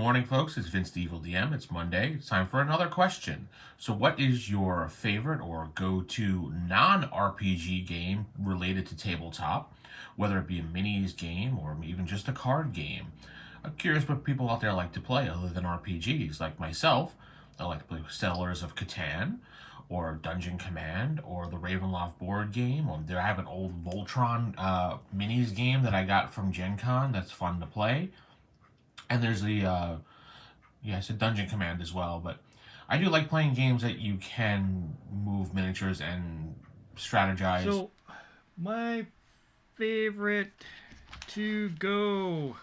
morning, folks. It's Vince the Evil DM. It's Monday. It's time for another question. So, what is your favorite or go-to non-RPG game related to tabletop, whether it be a minis game or even just a card game? I'm curious what people out there like to play other than RPGs. Like myself, I like to play Settlers of Catan, or Dungeon Command, or the Ravenloft board game. Or I have an old Voltron minis game that I got from Gen Con that's fun to play. And there's the, I said Dungeon Command as well, but I do like playing games that you can move miniatures and strategize. So, my favorite to go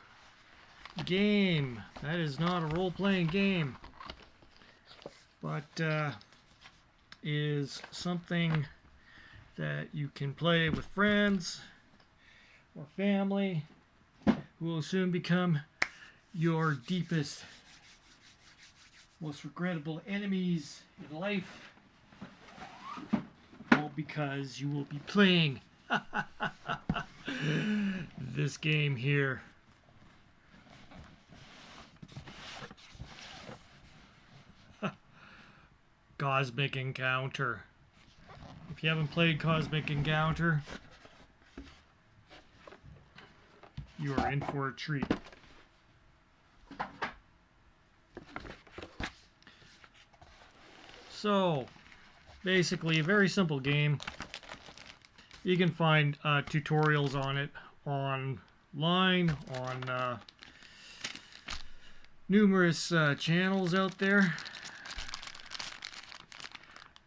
game, that is not a role-playing game, but is something that you can play with friends or family who will soon become your deepest, most regrettable enemies in life, all because you will be playing this game here. Cosmic Encounter. If you haven't played Cosmic Encounter, you are in for a treat. So, basically, a very simple game. You can find tutorials on it online, on numerous channels out there.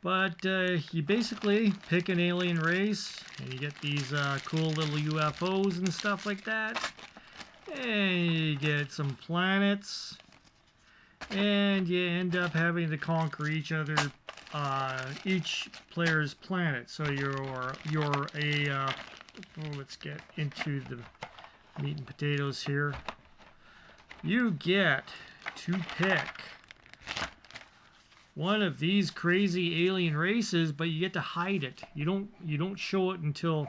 But you basically pick an alien race, and you get these cool little UFOs and stuff like that. And you get some planets, and you end up having to conquer each player's planet. So let's get into the meat and potatoes here. You get to pick one of these crazy alien races, but you get to hide it. You don't show it until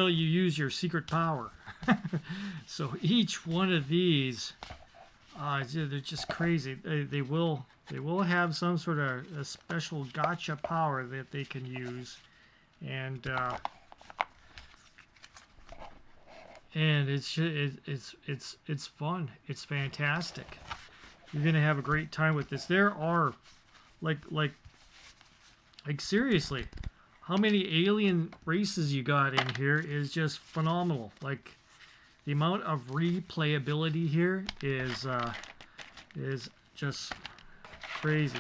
you use your secret power. So each one of these, they're just crazy. They will have some sort of a special gotcha power that they can use, and it's fun. It's fantastic. You're gonna have a great time with this. There are like seriously, how many alien races you got in here is just phenomenal. Like, the amount of replayability here is just crazy.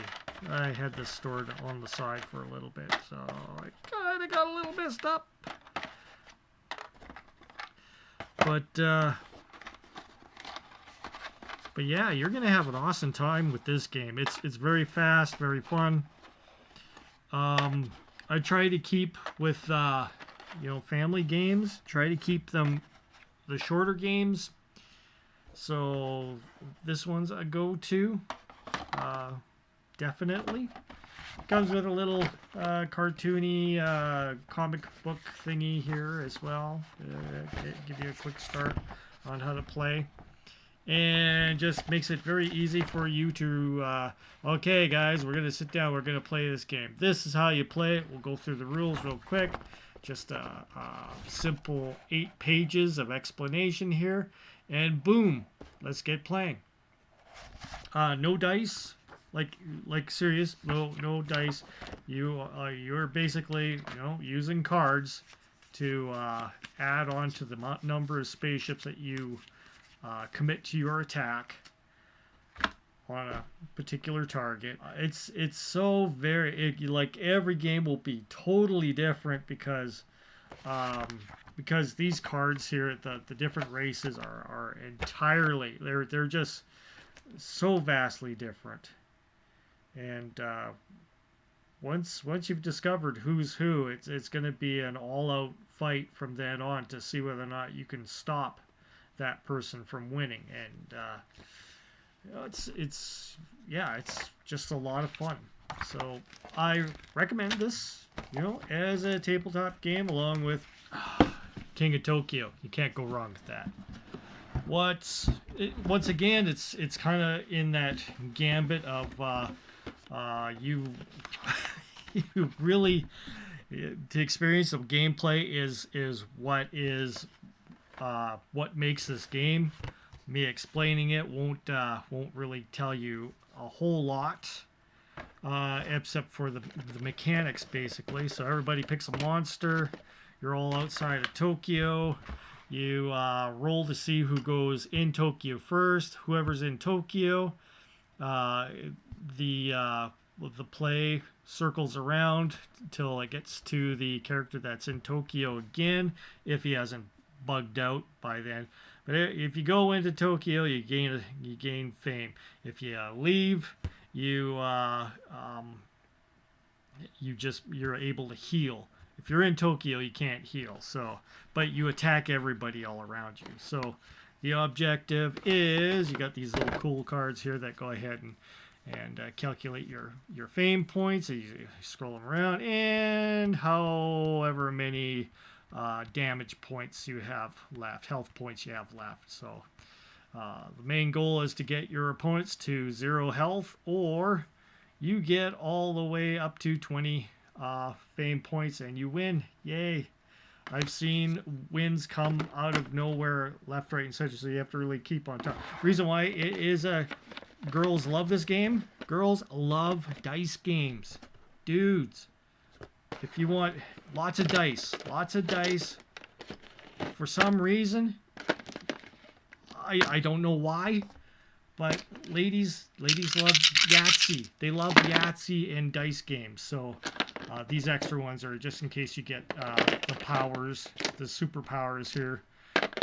I had this stored on the side for a little bit, so I kind of got a little messed up. But yeah, you're gonna have an awesome time with this game. It's very fast, very fun. I try to keep with family games. Try to keep them the shorter games. So this one's a go-to. Definitely. Comes with a little cartoony comic book thingy here as well. Give you a quick start on how to play. And just makes it very easy for you to, okay guys, we're going to sit down, we're going to play this game. This is how you play it. We'll go through the rules real quick. Just a simple 8 pages of explanation here. And boom, let's get playing. No dice. Like serious, no dice. You're basically using cards to add on to the number of spaceships that you commit to your attack on a particular target. It's so very like every game will be totally different because these cards here, the different races are entirely they're just so vastly different. And once you've discovered who's who, it's going to be an all-out fight from then on to see whether or not you can stop that person from winning. And it's just a lot of fun. So I recommend this, as a tabletop game along with King of Tokyo. You can't go wrong with that. once again, it's kind of in that gambit of you you really to experience of gameplay is what makes this game. Me explaining it won't really tell you a whole lot, except for the mechanics basically. So everybody picks a monster. You're all outside of Tokyo. You roll to see who goes in Tokyo first. Whoever's in Tokyo, the play circles around until it gets to the character that's in Tokyo again, if he hasn't bugged out by then. But if you go into Tokyo, you gain fame. If you leave, you're able to heal. If you're in Tokyo, you can't heal. So, but you attack everybody all around you. So, the objective is you got these little cool cards here that go ahead and calculate your fame points. You scroll them around, and however many damage points you have left, health points you have left. So the main goal is to get your opponents to 0 health, or you get all the way up to 20 fame points and you win. Yay! I've seen wins come out of nowhere, left, right, and center, so you have to really keep on top. Reason why it is girls love this game. Girls love dice games. Dudes, if you want lots of dice, for some reason, I don't know why, but ladies love Yahtzee. They love Yahtzee and dice games. So these extra ones are just in case you get the powers, the superpowers here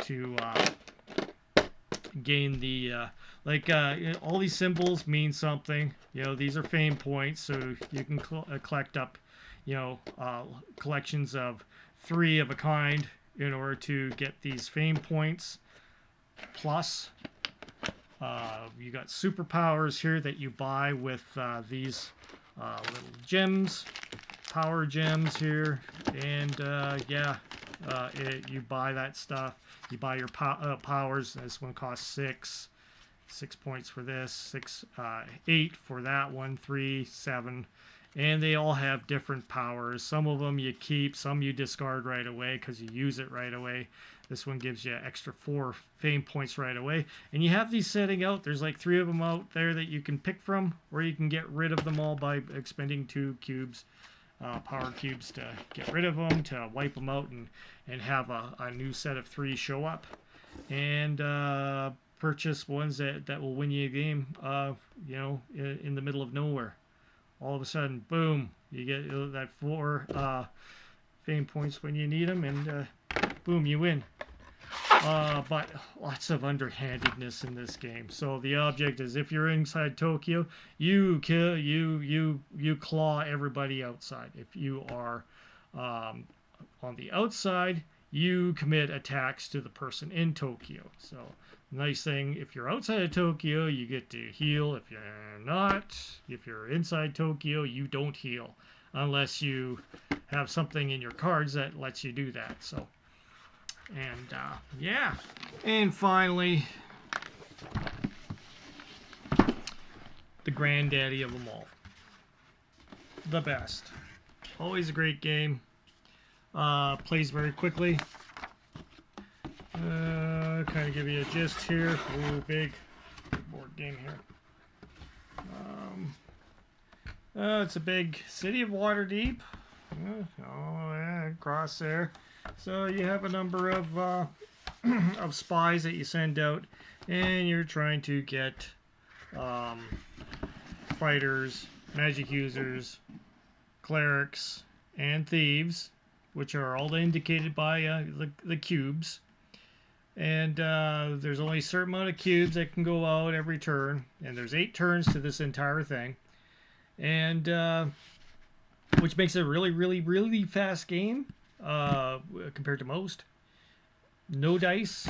to gain the all these symbols mean something. These are fame points, so you can collect up collections of 3 of a kind in order to get these fame points. Plus you got superpowers here that you buy with these little gems, power gems here, and you buy that stuff. You buy your powers. This one costs 6 points for this, 8 for that one, 3, 7, and they all have different powers. Some of them you keep, some you discard right away because you use it right away. This one gives you extra 4 fame points right away, and you have these setting out. There's like 3 of them out there that you can pick from, or you can get rid of them all by expending 2 cubes, power cubes, to get rid of them, to wipe them out, and have a new set of 3 show up, and purchase ones that will win you a game, in the middle of nowhere. All of a sudden, boom, you get that 4 fame points when you need them, and boom, you win. But lots of underhandedness in this game. So the object is, if you're inside Tokyo, you claw everybody outside. If you are on the outside, you commit attacks to the person in Tokyo. So nice thing, if you're outside of Tokyo, you get to heal. If you're inside Tokyo, you don't heal unless you have something in your cards that lets you do that. So, and and finally, the granddaddy of them all, the best. Always a great game. Plays very quickly. Kind of give you a gist here. Ooh, big board game here. It's a big city of Waterdeep. Across there. So you have a number of of spies that you send out, and you're trying to get fighters, magic users, clerics, and thieves, which are all indicated by the cubes. And there's only a certain amount of cubes that can go out every turn, and there's 8 turns to this entire thing, and which makes it a really, really, really fast game compared to most. No dice,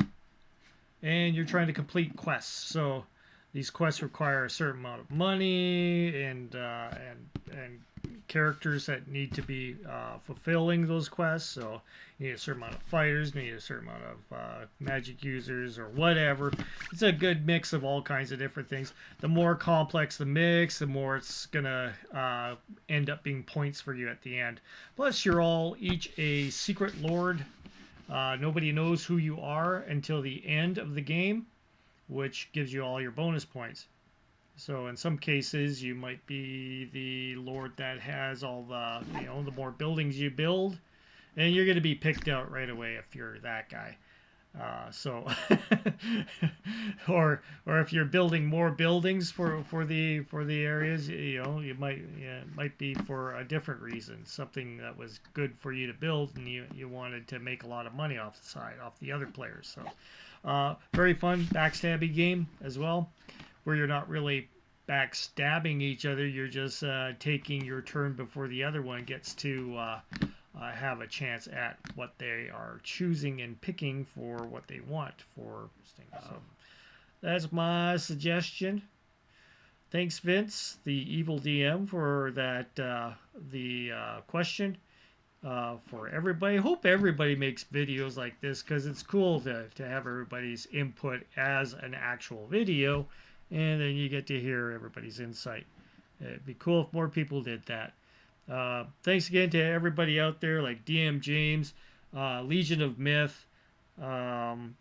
and you're trying to complete quests. So these quests require a certain amount of money and characters that need to be fulfilling those quests. So you need a certain amount of fighters, you need a certain amount of magic users or whatever. It's a good mix of all kinds of different things. The more complex the mix, the more it's gonna end up being points for you at the end. Plus, you're all each a secret lord. Nobody knows who you are until the end of the game, which gives you all your bonus points. So in some cases, you might be the lord that has all the, the more buildings you build, and you're going to be picked out right away if you're that guy. So, or if you're building more buildings for the areas, you might it might be for a different reason, something that was good for you to build, and you wanted to make a lot of money off the side, off the other players. So, very fun backstabby game as well, where you're not really backstabbing each other. You're just taking your turn before the other one gets to have a chance at what they are choosing and picking for what they want for things. So that's my suggestion. Thanks, Vince, the evil DM, for that question. For everybody, hope everybody makes videos like this, because it's cool to have everybody's input as an actual video, and then you get to hear everybody's insight. It'd be cool if more people did that. Thanks again to everybody out there, like DM James, Legion of Myth, and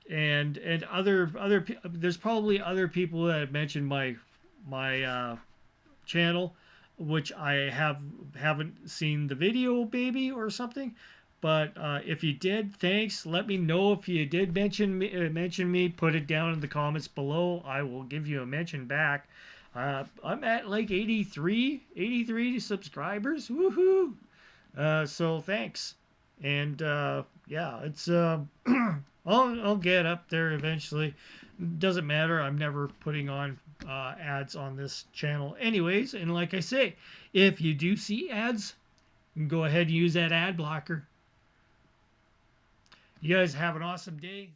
other. There's probably other people that have mentioned my channel, which I haven't seen the video, maybe, or something. But if you did, thanks. Let me know if you did mention me. Put it down in the comments below. I will give you a mention back. I'm at like 83 subscribers. Woohoo! So thanks. And yeah, it's I'll get up there eventually. Doesn't matter. I'm never putting on ads on this channel anyways. And like I say, if you do see ads, go ahead and use that ad blocker. You guys have an awesome day.